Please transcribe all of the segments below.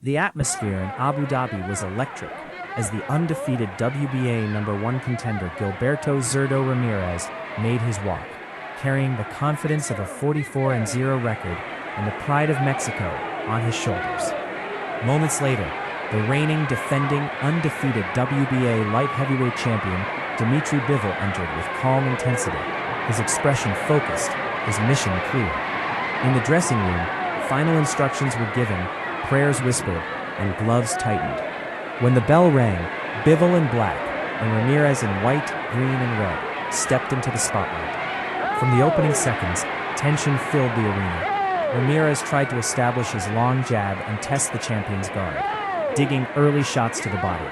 The atmosphere in Abu Dhabi was electric as the undefeated WBA #1 contender Gilberto Zurdo Ramirez made his walk, carrying the confidence of a 44-0 record and the pride of Mexico on his shoulders. Moments later, the reigning, defending, undefeated WBA light heavyweight champion Dmitry Bivol entered with calm intensity, his expression focused, his mission clear. In the dressing room, final instructions were given, prayers whispered, and gloves tightened. When the bell rang, Bivol in black and Ramirez in white, green, and red stepped into the spotlight. From the opening seconds, tension filled the arena. Ramirez tried to establish his long jab and test the champion's guard, digging early shots to the body.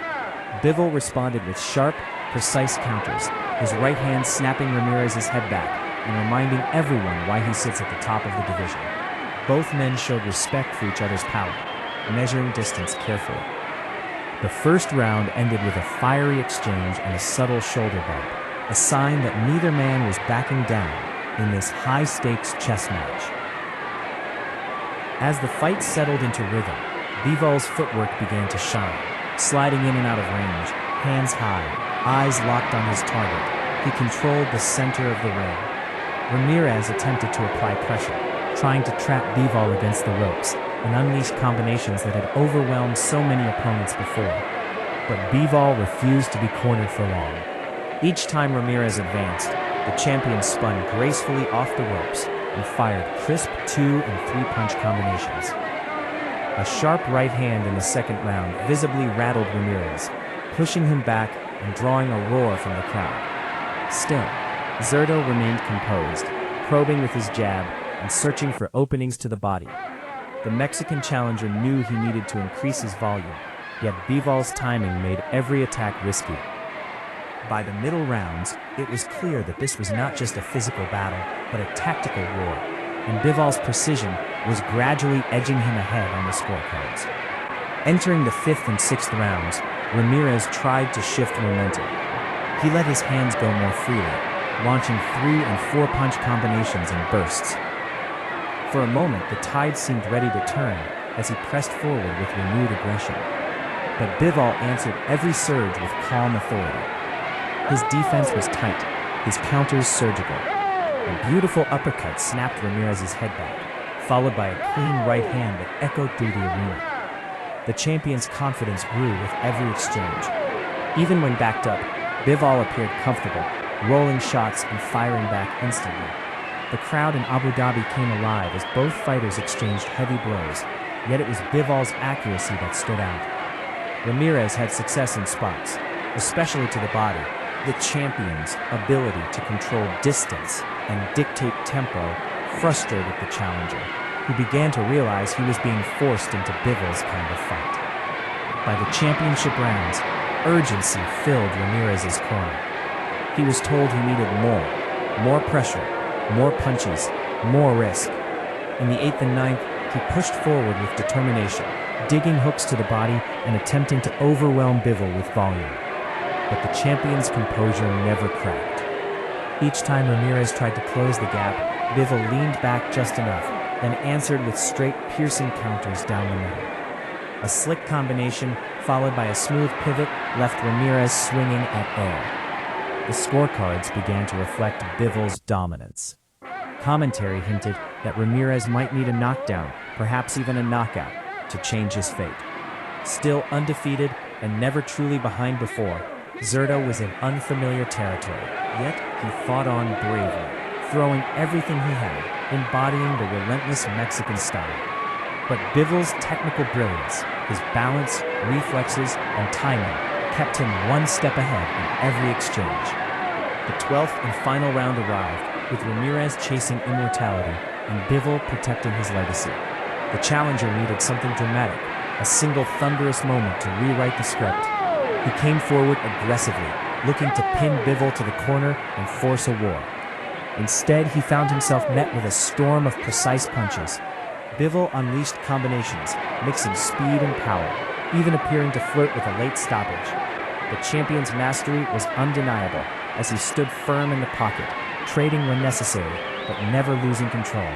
Bivol responded with sharp, precise counters, his right hand snapping Ramirez's head back and reminding everyone why he sits at the top of the division. Both men showed respect for each other's power, measuring distance carefully. The first round ended with a fiery exchange and a subtle shoulder bump, a sign that neither man was backing down in this high-stakes chess match. As the fight settled into rhythm, Bivol's footwork began to shine, sliding in and out of range, hands high, eyes locked on his target. He controlled the center of the ring. Ramirez attempted to apply pressure, trying to trap Bivol against the ropes and unleash combinations that had overwhelmed so many opponents before. But Bivol refused to be cornered for long. Each time Ramirez advanced, the champion spun gracefully off the ropes and fired crisp 2- and 3-punch combinations. A sharp right hand in the second round visibly rattled Ramirez, pushing him back and drawing a roar from the crowd. Still, Zurdo remained composed, probing with his jab and searching for openings to the body. The Mexican challenger knew he needed to increase his volume, yet Bivol's timing made every attack risky. By the middle rounds, it was clear that this was not just a physical battle, but a tactical war, and Bivol's precision was gradually edging him ahead on the scorecards. Entering the 5th and 6th rounds, Ramirez tried to shift momentum. He let his hands go more freely, launching 3- and 4-punch combinations in bursts. For a moment, the tide seemed ready to turn as he pressed forward with renewed aggression. But Bivol answered every surge with calm authority. His defense was tight, his counters surgical. A beautiful uppercut snapped Ramirez's head back, followed by a clean right hand that echoed through the arena. The champion's confidence grew with every exchange. Even when backed up, Bivol appeared comfortable, rolling shots and firing back instantly. The crowd in Abu Dhabi came alive as both fighters exchanged heavy blows, yet it was Bivol's accuracy that stood out. Ramirez had success in spots, especially to the body. The champion's ability to control distance and dictate tempo frustrated the challenger, who began to realize he was being forced into Bivol's kind of fight. By the championship rounds, urgency filled Ramirez's corner. He was told he needed more pressure, more punches, more risk. In the 8th and 9th, he pushed forward with determination, digging hooks to the body and attempting to overwhelm Bivol with volume. But the champion's composure never cracked. Each time Ramirez tried to close the gap, Bivol leaned back just enough, then answered with straight, piercing counters down the middle. A slick combination, followed by a smooth pivot, left Ramirez swinging at air. The scorecards began to reflect Bivol's dominance. Commentary hinted that Ramirez might need a knockdown, perhaps even a knockout, to change his fate. Still undefeated and never truly behind before, Zurdo was in unfamiliar territory, yet he fought on bravely, throwing everything he had, embodying the relentless Mexican style. But Bivol's technical brilliance, his balance, reflexes, and timing kept him one step ahead in every exchange. The 12th and final round arrived, with Ramirez chasing immortality and Bivol protecting his legacy. The challenger needed something dramatic, a single thunderous moment to rewrite the script. He came forward aggressively, looking to pin Bivol to the corner and force a war. Instead, he found himself met with a storm of precise punches. Bivol unleashed combinations, mixing speed and power, even appearing to flirt with a late stoppage. The champion's mastery was undeniable as he stood firm in the pocket, trading when necessary, but never losing control.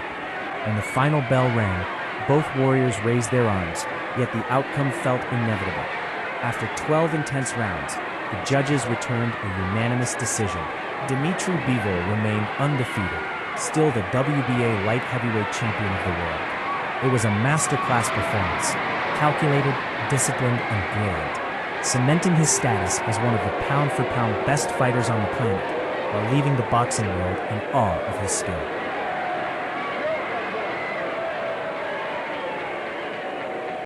When the final bell rang, Both warriors raised their arms, yet the outcome felt inevitable. After 12 intense rounds, the judges returned a unanimous decision. Dmitry Bivol remained undefeated, still the WBA light heavyweight champion of the world. It was a masterclass performance, calculated, disciplined, and brilliant, cementing his status as one of the pound-for-pound best fighters on the planet, while leaving the boxing world in awe of his skill.